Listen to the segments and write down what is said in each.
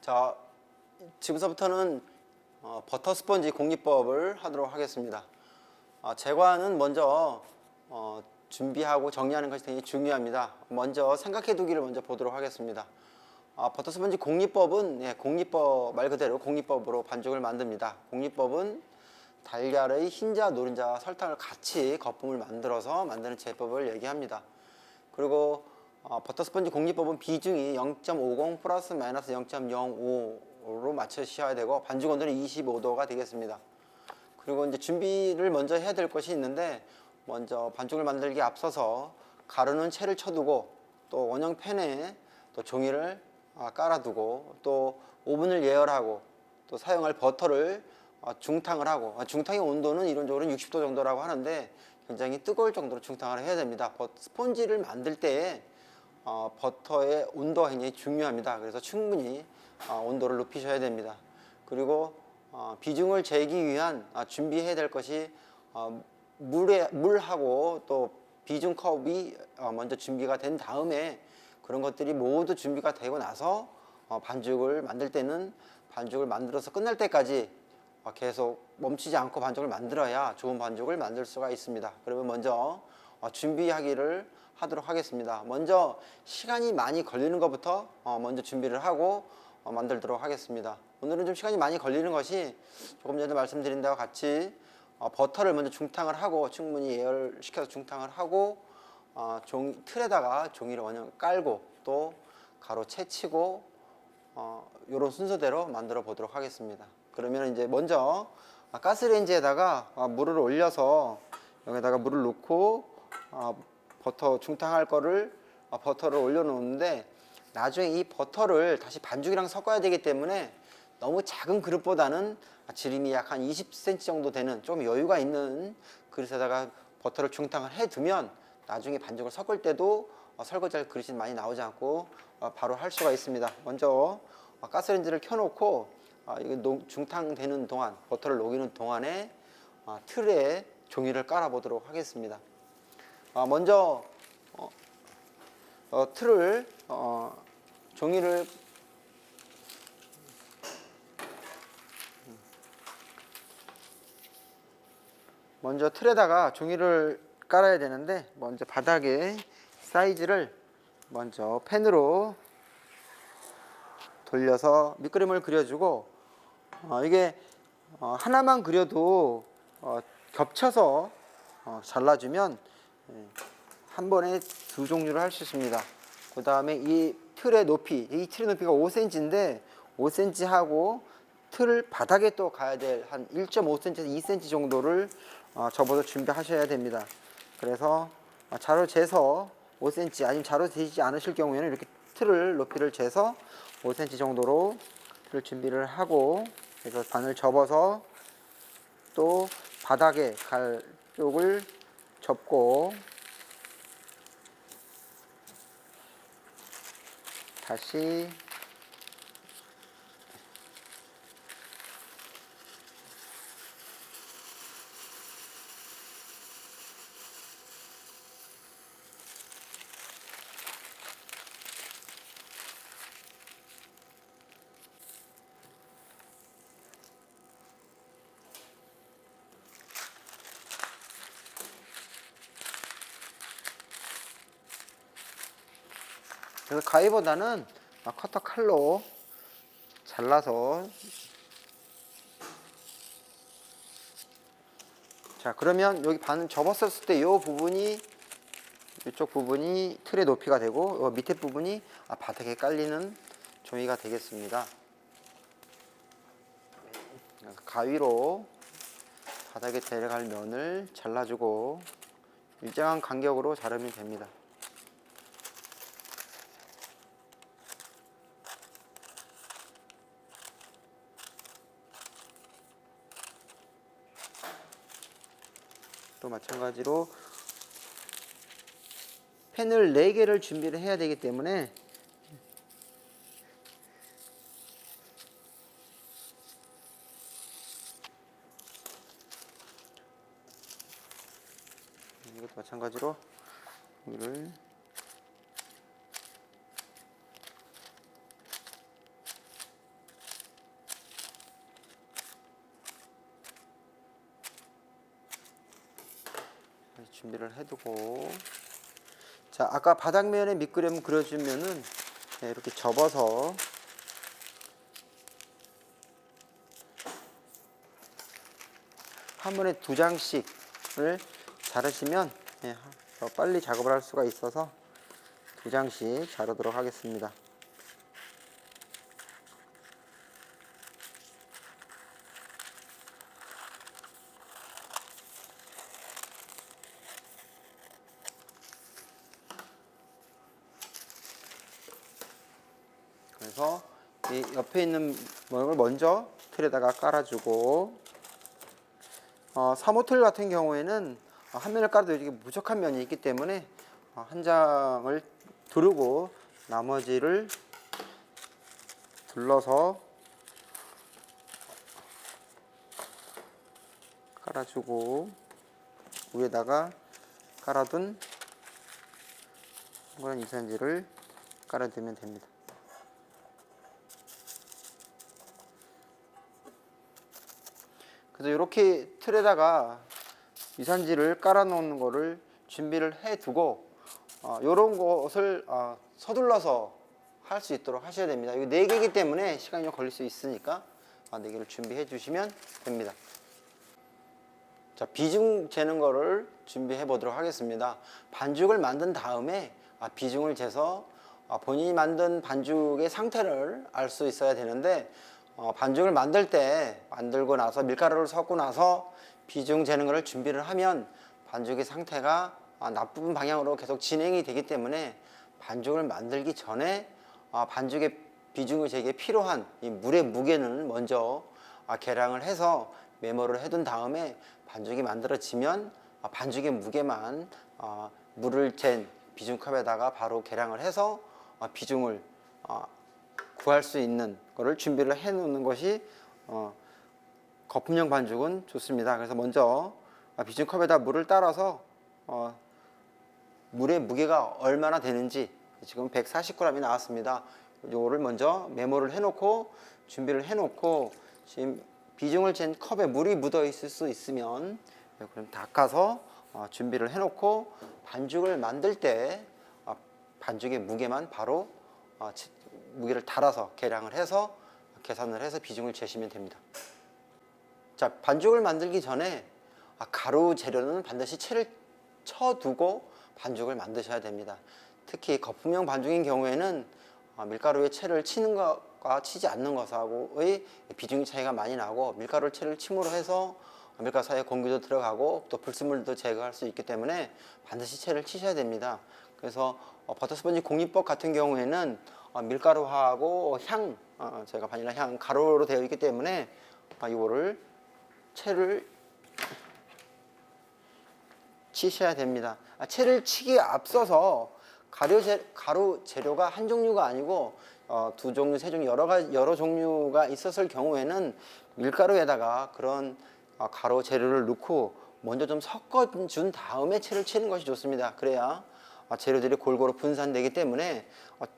자, 지금서부터는 버터 스펀지 공리법을 하도록 하겠습니다. 제과는 먼저 준비하고 정리하는 것이 굉장히 중요합니다. 먼저 생각해 두기를 먼저 보도록 하겠습니다. 버터 스펀지 공리법은 공리법 말 그대로 공리법으로 반죽을 만듭니다. 공리법은 달걀의 흰자, 노른자, 설탕을 같이 거품을 만들어서 만드는 제법을 얘기합니다. 그리고 버터 스펀지 공리법은 비중이 0.50 플러스 마이너스 0.05로 맞추셔야 되고 반죽 온도는 25도가 되겠습니다. 그리고 이제 준비를 먼저 해야 될 것이 있는데, 먼저 반죽을 만들기에 앞서서 가루는 채를 쳐두고 또 원형팬에 또 종이를 깔아두고 또 오븐을 예열하고 또 사용할 버터를 중탕을 하고, 중탕의 온도는 이론적으로 60도 정도라고 하는데 굉장히 뜨거울 정도로 중탕을 해야 됩니다. 스펀지를 만들 때에 버터의 온도가 굉장히 중요합니다. 그래서 충분히 온도를 높이셔야 됩니다. 그리고 비중을 재기 위한 준비해야 될 것이 물하고 또 비중 컵이 먼저 준비가 된 다음에, 그런 것들이 모두 준비가 되고 나서 반죽을 만들 때는 반죽을 만들어서 끝날 때까지 계속 멈추지 않고 반죽을 만들어야 좋은 반죽을 만들 수가 있습니다. 그러면 먼저 준비하기를 하도록 하겠습니다. 먼저 시간이 많이 걸리는 것부터 먼저 준비를 하고 만들도록 하겠습니다. 오늘은 좀 시간이 많이 걸리는 것이, 조금 전에 말씀드린 데와 같이 버터를 먼저 중탕을 하고 충분히 예열시켜서 중탕을 하고 틀에다가 종이를 원형 깔고 또 가루 채치고 이런 순서대로 만들어 보도록 하겠습니다. 그러면 이제 먼저 가스레인지에다가 물을 올려서 여기다가 물을 넣고 버터 중탕할 거를 버터를 올려 놓는데, 나중에 이 버터를 다시 반죽이랑 섞어야 되기 때문에 너무 작은 그릇보다는 지름이 약 한 20cm 정도 되는 좀 여유가 있는 그릇에다가 버터를 중탕을 해 두면 나중에 반죽을 섞을 때도 설거지할 그릇이 많이 나오지 않고 바로 할 수가 있습니다. 먼저 가스레인지를 켜놓고 이거 중탕되는 동안, 버터를 녹이는 동안에 틀에 종이를 깔아 보도록 하겠습니다. 먼저 틀을 종이를 먼저 틀에다가 종이를 깔아야 되는데, 먼저 바닥에 사이즈를 먼저 펜으로 돌려서 밑그림을 그려주고, 이게 하나만 그려도 겹쳐서 잘라주면 한 번에 두 종류를 할 수 있습니다. 그 다음에 이 틀의 높이가 5cm인데 5cm 하고 틀 바닥에 또 가야 될 한 1.5cm에서 2cm 정도를 접어서 준비하셔야 됩니다. 그래서 자로 재서 5cm, 아니면 자로 재지 않으실 경우에는 이렇게 틀을 높이를 재서 5cm 정도로 틀을 준비를 하고, 그래서 반을 접어서 또 바닥에 갈 쪽을 접고 다시 그래서 가위보다는 커터 칼로 잘라서, 자, 그러면 여기 반 접었을 때 이쪽 부분이 틀의 높이가 되고 밑에 부분이 바닥에 깔리는 종이가 되겠습니다. 가위로 바닥에 내려갈 면을 잘라주고 일정한 간격으로 자르면 됩니다. 또 마찬가지로 펜을 4개를 준비를 해야 되기 때문에 이것도 마찬가지로 이를 준비를 해두고, 자, 아까 바닥면에 밑그림 그려주면은 이렇게 접어서 한 번에 2장씩을 자르시면 더 빨리 작업을 할 수가 있어서 2장씩 자르도록 하겠습니다. 그래서 이 옆에 있는 모형을 먼저 틀에다가 깔아주고, 3호 틀 같은 경우에는 한 면을 깔아도 이게 부족한 면이 있기 때문에 한 장을 두르고 나머지를 둘러서 깔아주고, 위에다가 깔아둔 동그란 이산지를 깔아두면 됩니다. 그래서 이렇게 틀에다가 이산지를 깔아 놓는 거를 준비를 해 두고, 이런 것을 서둘러서 할 수 있도록 하셔야 됩니다. 이거 4개이기 때문에 시간이 좀 걸릴 수 있으니까 4개를 준비해 주시면 됩니다. 자, 비중 재는 거를 준비해 보도록 하겠습니다. 반죽을 만든 다음에 비중을 재서 본인이 만든 반죽의 상태를 알 수 있어야 되는데, 반죽을 만들고 나서 밀가루를 섞고 나서 비중 재는 거를 준비를 하면 반죽의 상태가 나쁜 방향으로 계속 진행이 되기 때문에 반죽을 만들기 전에 반죽의 비중을 재기에 필요한 이 물의 무게는 먼저 계량을 해서 메모를 해둔 다음에 반죽이 만들어지면 반죽의 무게만 물을 잰 비중컵에다가 바로 계량을 해서 비중을 구할 수 있는 거를 준비를 해 놓는 것이 거품형 반죽은 좋습니다. 그래서 먼저 비중컵에다 물을 따라서 물의 무게가 얼마나 되는지, 지금 140g이 나왔습니다. 요거를 먼저 메모를 해 놓고 준비를 해 놓고, 지금 비중을 잰 컵에 물이 묻어 있을 수 있으면 그럼 닦아서 준비를 해 놓고, 반죽을 만들 때 반죽의 무게만 바로 무게를 달아서 계량을 해서 계산을 해서 비중을 재시면 됩니다. 자, 반죽을 만들기 전에 가루 재료는 반드시 채를 쳐두고 반죽을 만드셔야 됩니다. 특히 거품형 반죽인 경우에는 밀가루에 채를 치는 것과 치지 않는 것하고의 비중의 차이가 많이 나고, 밀가루 채를 침으로 해서 밀가루 사이에 공기도 들어가고 또 불순물도 제거할 수 있기 때문에 반드시 채를 치셔야 됩니다. 그래서 버터스펀지 공리법 같은 경우에는 밀가루하고 향, 제가 바닐라 향 가루로 되어 있기 때문에 이거를 채를 치셔야 됩니다. 채를 치기에 앞서서 가루 재료가 한 종류가 아니고 2종류, 3종류, 여러 종류가 있었을 경우에는 밀가루에다가 그런 가루 재료를 넣고 먼저 좀 섞어준 다음에 채를 치는 것이 좋습니다. 그래야 재료들이 골고루 분산되기 때문에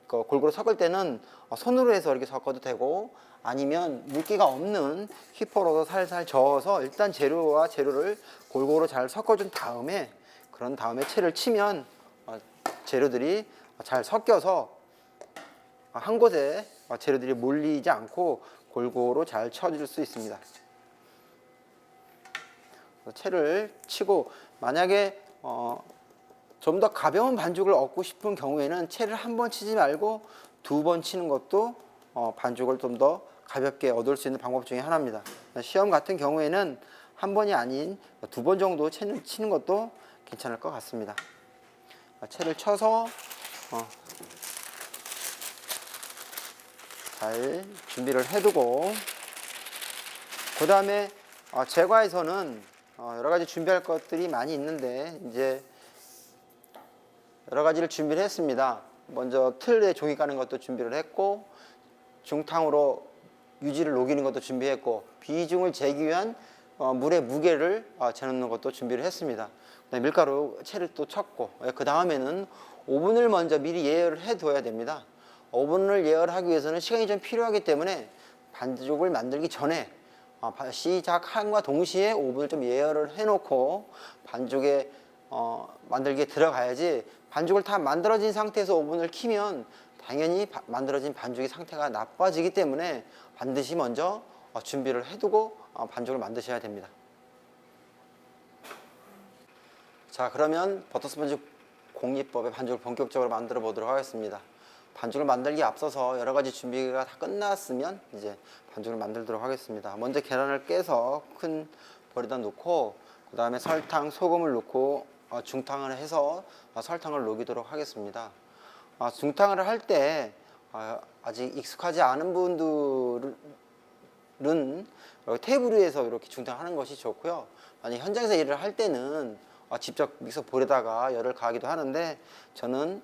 골고루 섞을 때는 손으로 해서 이렇게 섞어도 되고, 아니면 물기가 없는 휘퍼로도 살살 저어서 일단 재료와 재료를 골고루 잘 섞어준 다음에, 그런 다음에 채를 치면 재료들이 잘 섞여서 한 곳에 재료들이 몰리지 않고 골고루 잘 쳐질 수 있습니다. 채를 치고, 만약에 좀 더 가벼운 반죽을 얻고 싶은 경우에는 채를 한 번 치지 말고 2번 치는 것도 반죽을 좀 더 가볍게 얻을 수 있는 방법 중에 하나입니다. 시험 같은 경우에는 한 번이 아닌 2번 정도 치는 것도 괜찮을 것 같습니다. 채를 쳐서 잘 준비를 해두고, 그 다음에 제과에서는 여러 가지 준비할 것들이 많이 있는데, 이제 여러 가지를 준비를 했습니다. 먼저 틀에 종이 까는 것도 준비를 했고, 중탕으로 유지를 녹이는 것도 준비했고, 비중을 재기 위한 물의 무게를 재놓는 것도 준비를 했습니다. 밀가루 채를 또 쳤고, 그 다음에는 오븐을 먼저 미리 예열을 해둬야 됩니다. 오븐을 예열하기 위해서는 시간이 좀 필요하기 때문에 반죽을 만들기 전에 시작함과 동시에 오븐을 좀 예열을 해놓고 반죽의 만들기에 들어가야지, 반죽을 다 만들어진 상태에서 오븐을 키면 당연히 만들어진 반죽의 상태가 나빠지기 때문에 반드시 먼저 준비를 해두고 반죽을 만드셔야 됩니다. 자, 그러면 버터스펀지 공리법의 반죽을 본격적으로 만들어 보도록 하겠습니다. 반죽을 만들기에 앞서서 여러 가지 준비가 다 끝났으면 이제 반죽을 만들도록 하겠습니다. 먼저 계란을 깨서 큰 볼에다 놓고, 그 다음에 설탕, 소금을 넣고 중탕을 해서 설탕을 녹이도록 하겠습니다. 중탕을 할 때 아직 익숙하지 않은 분들은 테이블 위에서 이렇게 중탕하는 것이 좋고요. 만약 현장에서 일을 할 때는 직접 믹서 볼에다가 열을 가하기도 하는데, 저는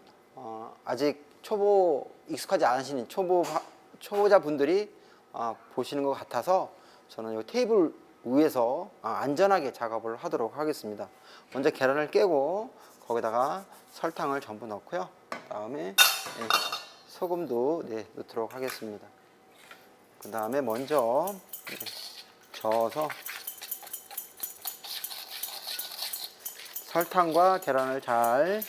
아직 익숙하지 않으신 초보자 분들이 보시는 것 같아서 저는 이 테이블 위에서 안전하게 작업을 하도록 하겠습니다. 먼저 계란을 깨고 거기다가 설탕을 전부 넣고요. 그 다음에 소금도 넣도록 하겠습니다. 그 다음에 먼저 저어서 설탕과 계란을 잘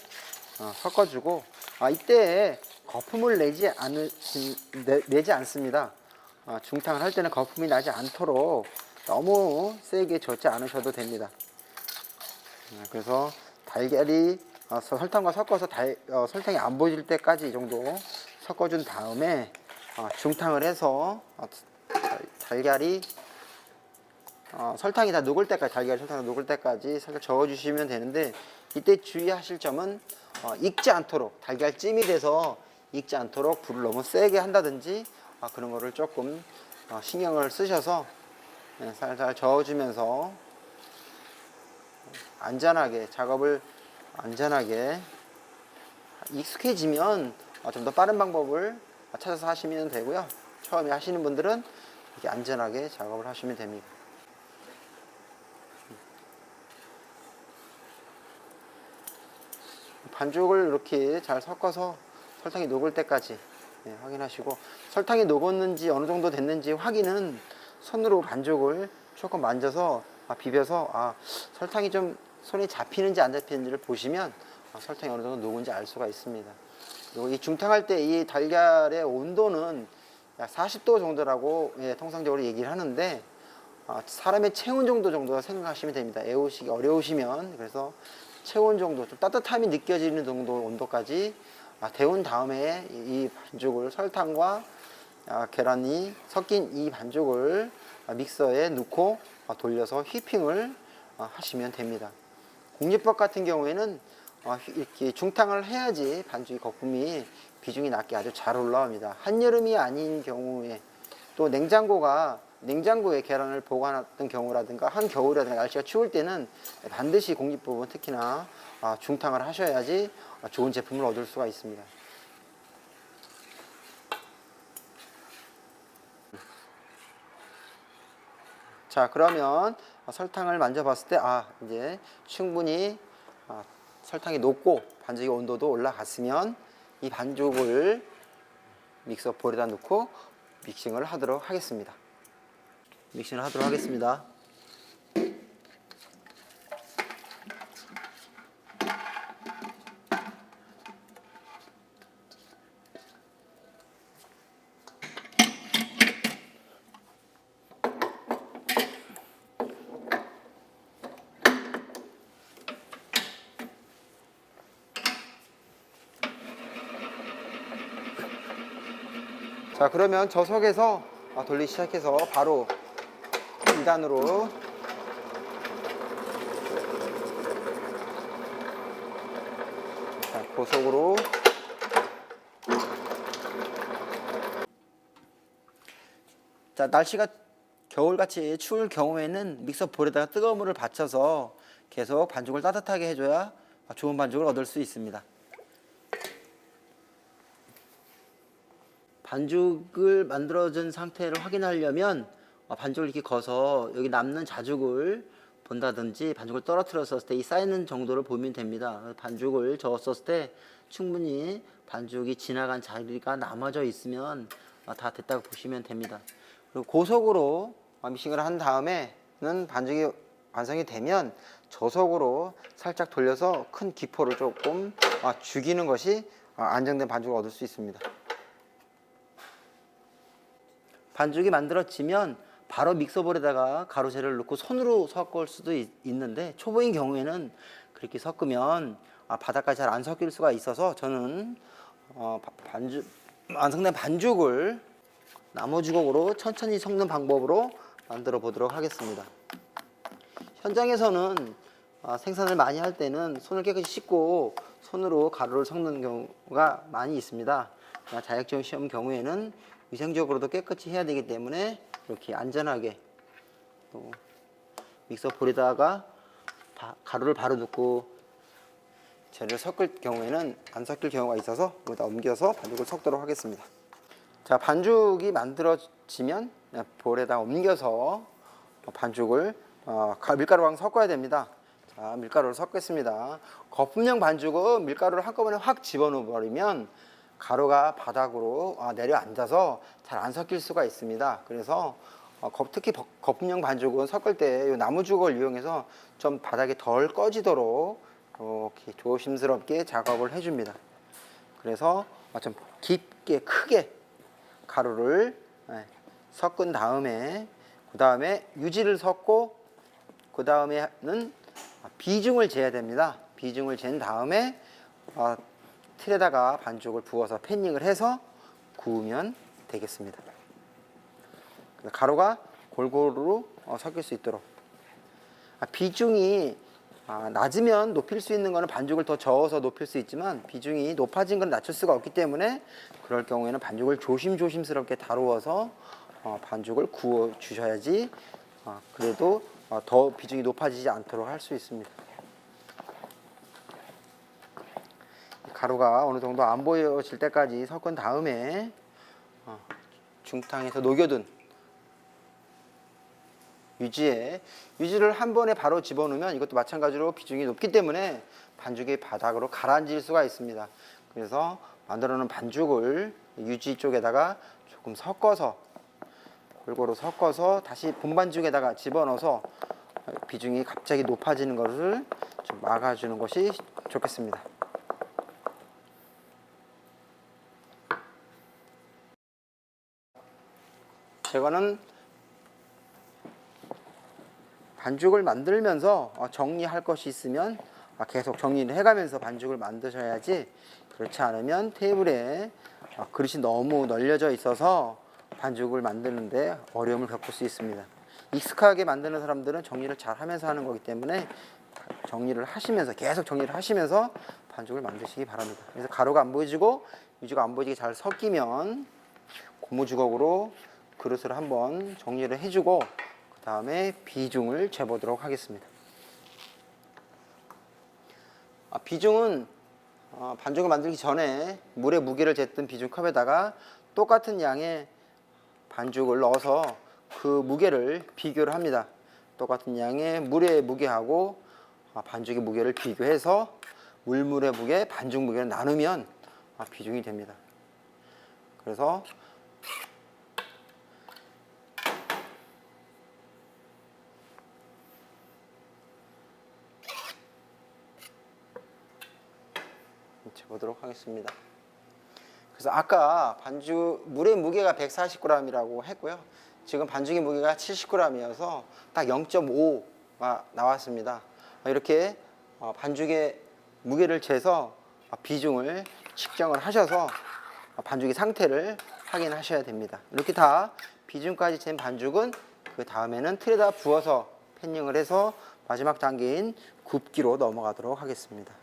섞어주고, 이때 거품을 내지 않습니다. 중탕을 할 때는 거품이 나지 않도록 너무 세게 젓지 않으셔도 됩니다. 그래서 달걀이 설탕과 섞어서 설탕이 안 보일 때까지 이 정도 섞어준 다음에 중탕을 해서 달걀이 설탕이 다 녹을 때까지, 설탕이 녹을 때까지 살짝 저어주시면 되는데, 이때 주의하실 점은 익지 않도록, 달걀찜이 돼서 익지 않도록 불을 너무 세게 한다든지 그런 거를 조금 신경을 쓰셔서 살살 저어주면서 작업을 안전하게, 익숙해지면 좀 더 빠른 방법을 찾아서 하시면 되고요. 처음에 하시는 분들은 이렇게 안전하게 작업을 하시면 됩니다. 반죽을 이렇게 잘 섞어서 설탕이 녹을 때까지 확인하시고, 설탕이 녹았는지 어느 정도 됐는지 확인은 손으로 반죽을 조금 만져서 비벼서 설탕이 좀 손에 잡히는지 안 잡히는지를 보시면 설탕이 어느 정도 녹은지 알 수가 있습니다. 그리고 이 중탕할 때 이 달걀의 온도는 약 40도 정도라고 통상적으로 얘기를 하는데, 사람의 체온 정도 생각하시면 됩니다. 애우시기 어려우시면. 그래서 체온 정도, 좀 따뜻함이 느껴지는 정도 온도까지 데운 다음에 이 반죽을, 설탕과 계란이 섞인 이 반죽을 믹서에 넣고 돌려서 휘핑을 하시면 됩니다. 공리법 같은 경우에는 이렇게 중탕을 해야지 반죽이 거품이 비중이 낮게 아주 잘 올라옵니다. 한여름이 아닌 경우에, 또 냉장고에 계란을 보관했던 경우라든가 한겨울이라든가 날씨가 추울 때는 반드시 공리법은 특히나 중탕을 하셔야지 좋은 제품을 얻을 수가 있습니다. 자, 그러면 설탕을 만져봤을 때 이제 충분히 설탕이 녹고 반죽의 온도도 올라갔으면 이 반죽을 믹서 볼에다 넣고 믹싱을 하도록 하겠습니다. 자, 그러면 저 속에서 돌리기 시작해서 바로 2단으로 고속으로 날씨가 겨울같이 추울 경우에는 믹서 볼에다가 뜨거운 물을 받쳐서 계속 반죽을 따뜻하게 해줘야 좋은 반죽을 얻을 수 있습니다. 반죽을 만들어진 상태를 확인하려면 반죽을 이렇게 거서 여기 남는 자죽을 본다든지 반죽을 떨어뜨렸을 때 이 쌓이는 정도를 보면 됩니다. 반죽을 저었을 때 충분히 반죽이 지나간 자리가 남아져 있으면 다 됐다고 보시면 됩니다. 그리고 고속으로 믹싱을 한 다음에는 반죽이 완성이 되면 저속으로 살짝 돌려서 큰 기포를 조금 죽이는 것이 안정된 반죽을 얻을 수 있습니다. 반죽이 만들어지면 바로 믹서볼에다가 가루재를 넣고 손으로 섞을 수도 있는데 초보인 경우에는 그렇게 섞으면 바닥까지 잘 안 섞일 수가 있어서 저는 완성된 반죽을 나무 주걱으로 천천히 섞는 방법으로 만들어 보도록 하겠습니다. 현장에서는 생산을 많이 할 때는 손을 깨끗이 씻고 손으로 가루를 섞는 경우가 많이 있습니다. 자격증 시험 경우에는 위생적으로도 깨끗이 해야 되기 때문에 이렇게 안전하게 또 믹서볼에다가 가루를 바로 넣고 재료를 섞을 경우에는 안 섞일 경우가 있어서 여기다 옮겨서 반죽을 섞도록 하겠습니다. 자, 반죽이 만들어지면 볼에다 옮겨서 반죽을 밀가루랑 섞어야 됩니다. 자, 밀가루를 섞겠습니다. 거품형 반죽은 밀가루를 한꺼번에 확 집어넣어 버리면 가루가 바닥으로 내려앉아서 잘 안 섞일 수가 있습니다. 그래서 특히 거품형 반죽은 섞을 때 나무 주걱을 이용해서 좀 바닥이 덜 꺼지도록 이렇게 조심스럽게 작업을 해줍니다. 그래서 좀 깊게 크게 가루를 섞은 다음에 그 다음에 유지를 섞고 그 다음에는 비중을 재야 됩니다. 비중을 잰 다음에 틀에다가 반죽을 부어서 패닝을 해서 구우면 되겠습니다. 가루가 골고루 섞일 수 있도록 비중이 낮으면 높일 수 있는 것은 반죽을 더 저어서 높일 수 있지만 비중이 높아진 건 낮출 수가 없기 때문에 그럴 경우에는 반죽을 조심스럽게 다루어서 반죽을 구워 주셔야지 그래도 더 비중이 높아지지 않도록 할 수 있습니다. 가루가 어느 정도 안 보여질 때까지 섞은 다음에 중탕에서 녹여둔 유지를 한 번에 바로 집어넣으면 이것도 마찬가지로 비중이 높기 때문에 반죽이 바닥으로 가라앉을 수가 있습니다. 그래서 만들어 놓은 반죽을 유지 쪽에다가 조금 섞어서 골고루 섞어서 다시 본반죽에다가 집어넣어서 비중이 갑자기 높아지는 것을 좀 막아주는 것이 좋겠습니다. 제거는 반죽을 만들면서 정리할 것이 있으면 계속 정리를 해가면서 반죽을 만드셔야지 그렇지 않으면 테이블에 그릇이 너무 널려져 있어서 반죽을 만드는데 어려움을 겪을 수 있습니다. 익숙하게 만드는 사람들은 정리를 잘 하면서 하는 거기 때문에 정리를 하시면서 계속 정리를 하시면서 반죽을 만드시기 바랍니다. 그래서 가루가 안 보여지고 유지가 안 보이게 잘 섞이면 고무주걱으로 그릇을 한번 정리를 해주고 그 다음에 비중을 재보도록 하겠습니다. 비중은 반죽을 만들기 전에 물의 무게를 쟀던 비중컵에다가 똑같은 양의 반죽을 넣어서 그 무게를 비교를 합니다. 똑같은 양의 물의 무게하고 반죽의 무게를 비교해서 물의 무게, 반죽 무게를 나누면 비중이 됩니다. 그래서 재보도록 하겠습니다. 그래서 아까 물의 무게가 140g이라고 했고요. 지금 반죽의 무게가 70g이어서 딱 0.5가 나왔습니다. 이렇게 반죽의 무게를 재서 비중을 측정을 하셔서 반죽의 상태를 확인하셔야 됩니다. 이렇게 다 비중까지 잰 반죽은 그 다음에는 틀에다 부어서 패닝을 해서 마지막 단계인 굽기로 넘어가도록 하겠습니다.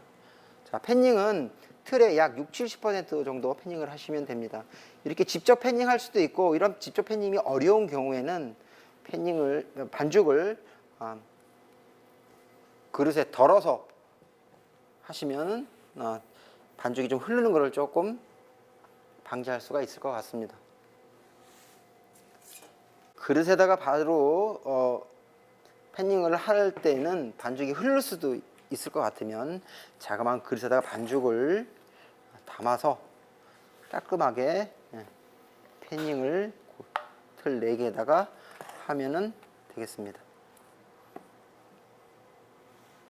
자, 패닝은 틀에 약 60-70% 정도 패닝을 하시면 됩니다. 이렇게 직접 패닝할 수도 있고 이런 직접 패닝이 어려운 경우에는 반죽을 그릇에 덜어서 하시면 반죽이 좀 흐르는 것을 조금 방지할 수가 있을 것 같습니다. 그릇에다가 바로 패닝을 할 때는 반죽이 흐를 수도 있을 것 같으면 자그마한 그릇에다가 반죽을 담아서 깔끔하게 패닝을 틀 4개에다가 하면은 되겠습니다.